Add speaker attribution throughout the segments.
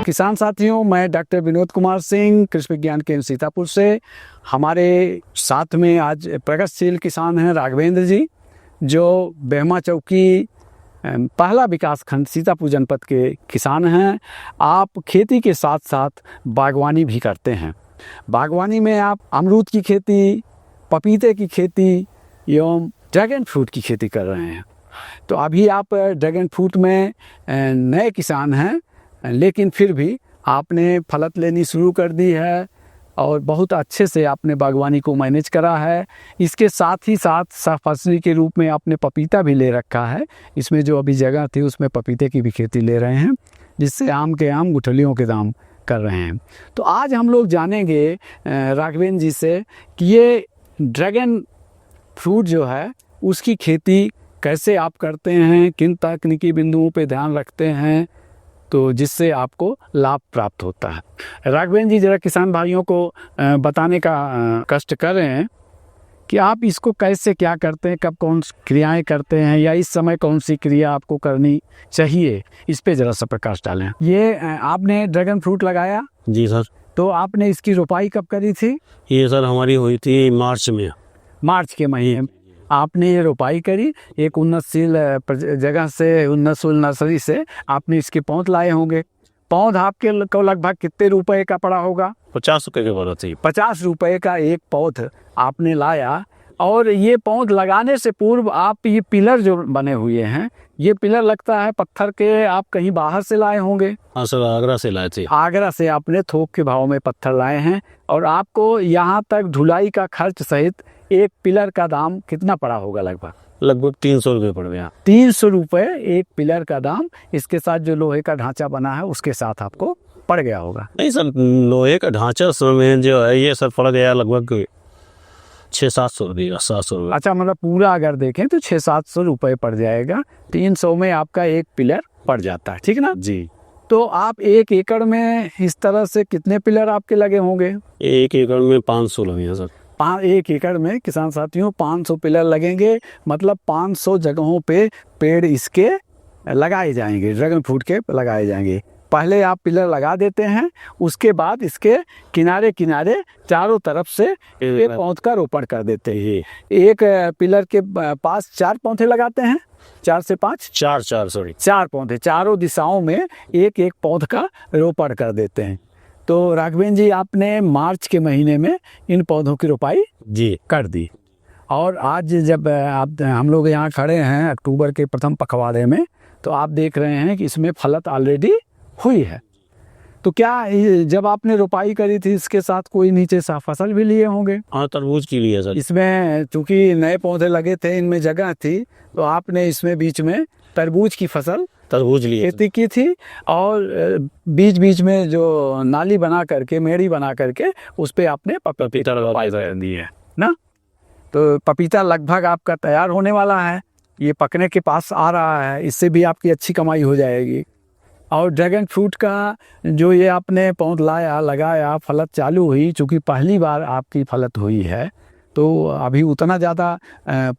Speaker 1: किसान साथियों, मैं डॉक्टर विनोद कुमार सिंह, कृषि विज्ञान केंद्र सीतापुर से। हमारे साथ में आज प्रगतिशील किसान हैं राघवेंद्र जी, जो बेहमा चौकी पहला विकास खंड सीतापुर जनपद के किसान हैं। आप खेती के साथ साथ बागवानी भी करते हैं। बागवानी में आप अमरूद की खेती, पपीते की खेती एवं ड्रैगन फ्रूट की खेती कर रहे हैं। तो अभी आप ड्रैगन फ्रूट में नए किसान हैं, लेकिन फिर भी आपने फलत लेनी शुरू कर दी है और बहुत अच्छे से आपने बागवानी को मैनेज करा है। इसके साथ ही साथ सहफसली के रूप में आपने पपीता भी ले रखा है। इसमें जो अभी जगह थी उसमें पपीते की भी खेती ले रहे हैं, जिससे आम के आम गुठलियों के दाम कर रहे हैं। तो आज हम लोग जानेंगे राघवेंद्र जी से कि ये ड्रैगन फ्रूट जो है उसकी खेती कैसे आप करते हैं, किन तकनीकी बिंदुओं पे ध्यान रखते हैं, तो जिससे आपको लाभ प्राप्त होता है। राघवेंद्र जी, जरा किसान भाइयों को बताने का कष्ट कर रहे हैं कि आप इसको कैसे क्या करते हैं, कब कौन सी क्रियाएं करते हैं, या इस समय कौन सी क्रिया आपको करनी चाहिए, इस पे जरा सा प्रकाश डालें। ये आपने ड्रैगन फ्रूट लगाया?
Speaker 2: जी सर।
Speaker 1: तो आपने इसकी रोपाई कब करी थी?
Speaker 2: ये सर हमारी हुई थी मार्च में।
Speaker 1: मार्च के महीने में आपने ये रोपाई करी। एक उन्नतशील जगह से, उन्नतशील नर्सरी से आपने इसके पौध लाए होंगे। पौध आपके को लगभग कितने रुपए का पड़ा होगा?
Speaker 2: 50 रुपये के पड़ा थी।
Speaker 1: 50 रुपये का एक पौध आपने लाया। और ये पौध लगाने से पूर्व आप ये पिलर जो बने हुए हैं, ये पिलर लगता है पत्थर के, आप कहीं बाहर से लाए होंगे?
Speaker 2: हाँ सर, आगरा से लाए थे।
Speaker 1: आगरा से आपने थोक के भाव में पत्थर लाए हैं। और आपको यहाँ तक ढुलाई का खर्च सहित एक पिलर का दाम कितना पड़ा होगा?
Speaker 2: लगभग 300 रुपये पड़ गया।
Speaker 1: 300 रुपये एक पिलर का दाम, इसके साथ जो लोहे का ढांचा बना है उसके साथ आपको पड़ गया होगा।
Speaker 2: नहीं सर, लोहे का ढांचा में जो है ये सर पड़ गया लगभग 600-700 रुपये का, 700 रुपये।
Speaker 1: अच्छा, मतलब पूरा अगर देखें तो 600-700 रुपये पड़ जाएगा। 300 में आपका एक पिलर पड़ जाता है, ठीक ना
Speaker 2: जी।
Speaker 1: तो आप 1 एकड़ में इस तरह से कितने पिलर आपके लगे होंगे?
Speaker 2: 1 एकड़ में 500 लगे हैं सर।
Speaker 1: 1 एकड़ में किसान साथियों 500 पिलर लगेंगे। मतलब 500 जगहों पे पेड़ इसके लगाए जाएंगे, ड्रैगन फ्रूट के लगाए जाएंगे। पहले आप पिलर लगा देते हैं, उसके बाद इसके किनारे किनारे चारों तरफ से एक पौध का रोपण कर देते हैं। एक पिलर के पास 4 पौधे लगाते हैं, 4 से 5, 4 पौधे, चारों दिशाओं में एक एक पौध का रोपण कर देते हैं। तो राघवेंद्र जी, आपने मार्च के महीने में इन पौधों की रोपाई
Speaker 2: जी
Speaker 1: कर दी। और आज जब हम लोग यहाँ खड़े हैं अक्टूबर के प्रथम पखवाड़े में, तो आप देख रहे हैं कि इसमें फलत ऑलरेडी हुई है। तो क्या जब आपने रोपाई करी थी इसके साथ कोई नीचे सा फसल भी लिए होंगे?
Speaker 2: हाँ, तरबूज की लिए सर।
Speaker 1: इसमें चूंकि नए पौधे लगे थे, इनमें जगह थी, तो आपने इसमें बीच में तरबूज की फसल,
Speaker 2: तरबूज लिए
Speaker 1: खेती की थी। और बीच बीच में जो नाली बना करके, मेड़ी बना करके उस पे आपने पपीता लगाई दी है ना। तो पपीता लगभग आपका तैयार होने वाला है, ये पकने के पास आ रहा है। इससे भी आपकी अच्छी कमाई हो जाएगी। और ड्रैगन फ्रूट का जो ये आपने पौध लाया, लगाया, फलत चालू हुई, चूँकि पहली बार आपकी फलत हुई है, तो अभी उतना ज़्यादा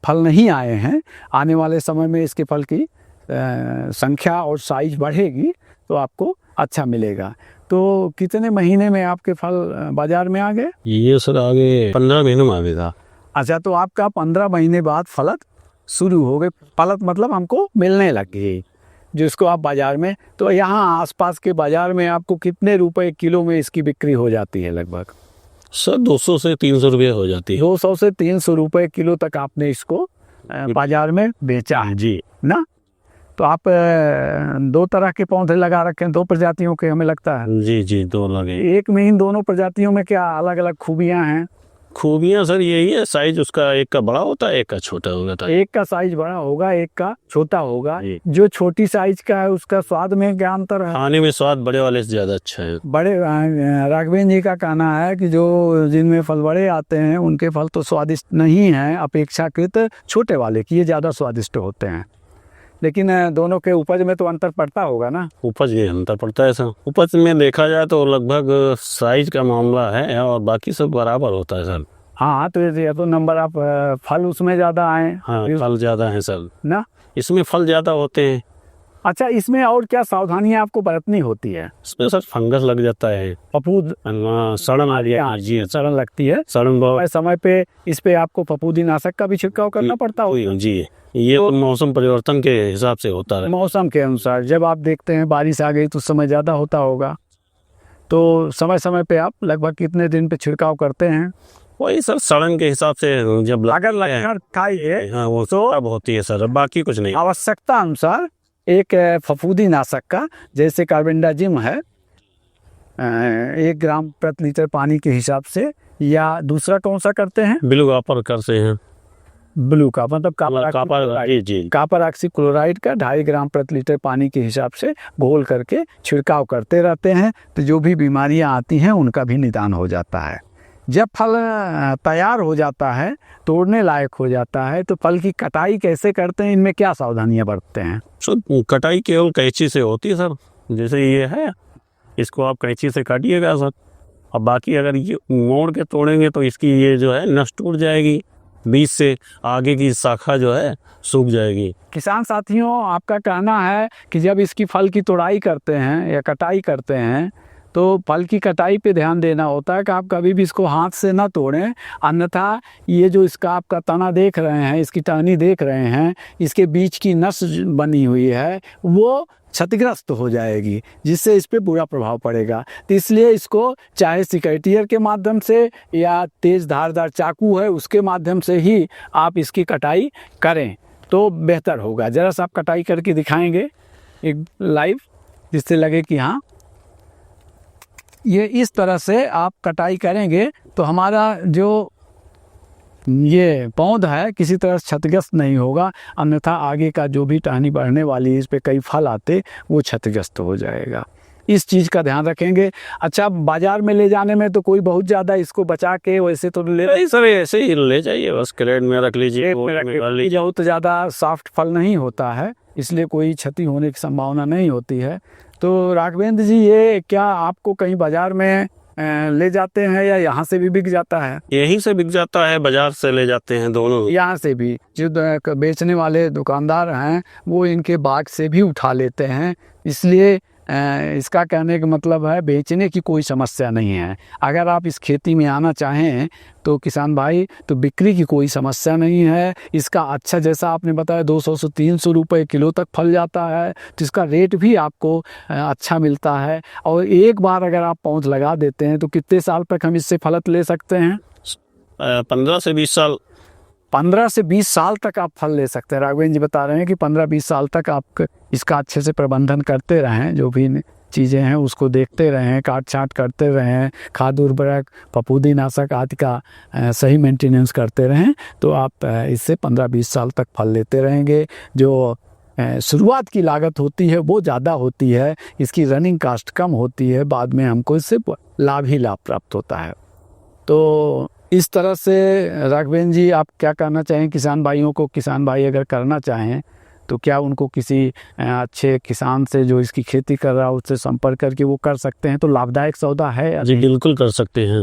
Speaker 1: फल नहीं आए हैं। आने वाले समय में इसके फल की संख्या और साइज बढ़ेगी तो आपको अच्छा मिलेगा। तो कितने महीने में आपके फल बाजार में आ गए?
Speaker 2: ये सर आगे 15 महीने में आ गया था।
Speaker 1: अच्छा, तो आपका 15 महीने बाद फलत शुरू हो गए। फलत मतलब हमको मिलने लग गई, जिसको आप बाजार में, तो यहाँ आसपास के बाजार में आपको कितने रुपए किलो में इसकी बिक्री हो जाती है? लगभग
Speaker 2: सर 200 से 300 रुपये हो जाती है।
Speaker 1: 200 से 300 रुपये किलो तक आपने इसको बाजार में बेचा है
Speaker 2: जी
Speaker 1: ना। तो आप 2 तरह के पौधे लगा रखे हैं, 2 प्रजातियों के, हमें लगता है।
Speaker 2: जी 2 लगे।
Speaker 1: एक में इन दोनों प्रजातियों में क्या अलग अलग खूबियां हैं?
Speaker 2: खूबियां सर यही है, साइज उसका एक का बड़ा होता है, एक का छोटा होता है।
Speaker 1: एक का साइज बड़ा होगा, एक का छोटा होगा। जो छोटी साइज का है उसका स्वाद में क्या अंतर है?
Speaker 2: खाने में स्वाद बड़े वाले से ज्यादा अच्छा है।
Speaker 1: बड़े राघवेंद्र जी का कहना है कि जो जिनमें फल बड़े आते हैं उनके फल तो स्वादिष्ट नहीं हैं, अपेक्षाकृत छोटे वाले की ये ज्यादा स्वादिष्ट होते हैं। लेकिन दोनों के उपज में तो अंतर पड़ता होगा ना?
Speaker 2: उपज में अंतर पड़ता है सर। उपज में देखा जाए तो लगभग साइज का मामला है और बाकी सब बराबर होता है सर।
Speaker 1: हाँ, तो ये तो नंबर आप फल उसमें ज़्यादा आए।
Speaker 2: हाँ, फल ज़्यादा है सर
Speaker 1: ना,
Speaker 2: इसमें फल ज़्यादा होते हैं।
Speaker 1: अच्छा, इसमें और क्या सावधानियां आपको बरतनी होती है?
Speaker 2: इसमें सर फंगस लग जाता है,
Speaker 1: फफूंद
Speaker 2: सड़न आ जाती जी,
Speaker 1: सड़न लगती है,
Speaker 2: सड़न बहुत
Speaker 1: समय पे इस पे आपको फफूंदीनाशक का भी छिड़काव करना पड़ता होगा।
Speaker 2: जी। ये तो मौसम परिवर्तन के हिसाब से होता है,
Speaker 1: मौसम के अनुसार जब आप देखते हैं बारिश आ गई तो समय ज़्यादा होता होगा, तो समय समय पे आप लगभग कितने दिन पे छिड़काव करते हैं?
Speaker 2: वही सर सड़न के हिसाब से जब
Speaker 1: अगर लगकर खाइए
Speaker 2: हाँ वो तो अब होती है सर, बाकी कुछ नहीं।
Speaker 1: आवश्यकता अनुसार एक फफूंदीनाशक का, जैसे कार्बेंडाजिम है 1 ग्राम प्रति लीटर पानी के हिसाब से, या दूसरा कौन सा करते हैं?
Speaker 2: ब्लू कॉपर करते हैं,
Speaker 1: ब्लू का मतलब
Speaker 2: कापर
Speaker 1: ऑक्सीक्लोराइड का 2.5 ग्राम प्रति लीटर पानी के हिसाब से घोल करके छिड़काव करते रहते हैं, तो जो भी बीमारियां आती हैं उनका भी निदान हो जाता है। जब फल तैयार हो जाता है, तोड़ने लायक हो जाता है, तो फल की कटाई कैसे करते हैं, इनमें क्या सावधानियां बरतते हैं?
Speaker 2: सर कटाई केवल कैंची से होती है सर, जैसे ये है इसको आप कैंची से काटिएगा सर, और बाकी अगर ये मोड़ के तोड़ेंगे तो इसकी ये जो है नस टूट जाएगी, बीज से आगे की शाखा जो है सूख जाएगी।
Speaker 1: किसान साथियों, आपका कहना है कि जब इसकी फल की तोड़ाई करते हैं या कटाई करते हैं तो फल की कटाई पे ध्यान देना होता है कि आप कभी भी इसको हाथ से ना तोड़ें, अन्यथा ये जो इसका आपका तना देख रहे हैं, इसकी टहनी देख रहे हैं, इसके बीच की नस बनी हुई है वो क्षतिग्रस्त हो जाएगी, जिससे इस पे बुरा प्रभाव पड़ेगा। तो इसलिए इसको चाहे सिकैटियर के माध्यम से या तेज़ धारदार चाकू है उसके माध्यम से ही आप इसकी कटाई करें तो बेहतर होगा। ज़रा सा आप कटाई करके दिखाएंगे एक लाइव, जिससे लगे कि हाँ ये इस तरह से आप कटाई करेंगे तो हमारा जो ये पौधा है किसी तरह क्षतिग्रस्त नहीं होगा, अन्यथा आगे का जो भी टहनी बढ़ने वाली इस पे कई फल आते वो क्षतिग्रस्त हो जाएगा। इस चीज़ का ध्यान रखेंगे। अच्छा, बाजार में ले जाने में तो कोई बहुत ज़्यादा इसको बचा के वैसे तो ले
Speaker 2: नहीं सर, ऐसे ही ले जाइए, बस क्रेट में रख लीजिए,
Speaker 1: बहुत ज़्यादा सॉफ्ट फल नहीं होता है, इसलिए कोई क्षति होने की संभावना नहीं होती है। तो राघवेंद्र जी, ये क्या आपको कहीं बाजार में ले जाते हैं या यहाँ से भी बिक जाता है?
Speaker 2: यहीं से बिक जाता है, बाजार से ले जाते हैं दोनों।
Speaker 1: यहाँ से भी जो बेचने वाले दुकानदार हैं वो इनके बाग से भी उठा लेते हैं, इसलिए इसका कहने का मतलब है बेचने की कोई समस्या नहीं है। अगर आप इस खेती में आना चाहें तो किसान भाई, तो बिक्री की कोई समस्या नहीं है। इसका अच्छा, जैसा आपने बताया 200 से 300 रुपये किलो तक फल जाता है, तो इसका रेट भी आपको अच्छा मिलता है। और एक बार अगर आप पौध लगा देते हैं तो कितने साल तक हम इससे फल ले सकते हैं?
Speaker 2: 15 से 20 साल।
Speaker 1: 15 से 20 साल तक आप फल ले सकते हैं। राघवेंद्र जी बता रहे हैं कि 15-20 साल तक आप इसका अच्छे से प्रबंधन करते रहें, जो भी चीज़ें हैं उसको देखते रहें, काट छाँट करते रहें, खाद उर्वरक फफूंदीनाशक आदि का सही मेंटेनेंस करते रहें, तो आप इससे 15-20 साल तक फल लेते रहेंगे। जो शुरुआत की लागत होती है वो ज़्यादा होती है, इसकी रनिंग कास्ट कम होती है, बाद में हमको इससे लाभ ही लाभ प्राप्त होता है। तो इस तरह से राघवेंद्र जी, आप क्या कहना चाहें किसान भाइयों को? किसान भाई अगर करना चाहें तो क्या उनको किसी अच्छे किसान से जो इसकी खेती कर रहा है उससे संपर्क करके वो कर सकते हैं? तो लाभदायक सौदा है? जी
Speaker 2: बिल्कुल कर सकते हैं।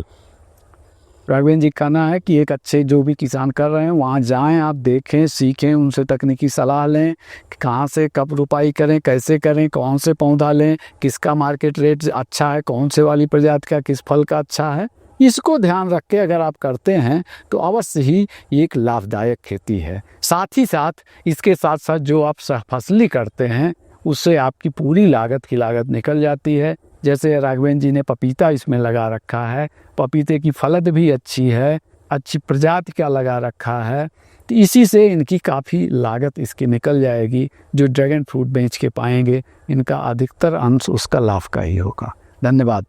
Speaker 1: राघवेंद्र जी कहना है कि एक अच्छे जो भी किसान कर रहे हैं वहाँ जाएं, आप देखें, सीखें, उनसे तकनीकी सलाह लें, कहाँ से कब रुपाई करें, कैसे करें, कौन से पौधा लें, किसका मार्केट रेट अच्छा है, कौन से वाली प्रजाति का किस फल का अच्छा है, इसको ध्यान रख के अगर आप करते हैं तो अवश्य ही ये एक लाभदायक खेती है। साथ ही साथ इसके साथ साथ जो आप सहफसली करते हैं उससे आपकी पूरी लागत की लागत निकल जाती है। जैसे राघवेंद्र जी ने पपीता इसमें लगा रखा है, पपीते की फलद भी अच्छी है, अच्छी प्रजाति का लगा रखा है, तो इसी से इनकी काफ़ी लागत इसकी निकल जाएगी। जो ड्रैगन फ्रूट बेच के पाएंगे इनका अधिकतर अंश उसका लाभ का ही होगा। धन्यवाद।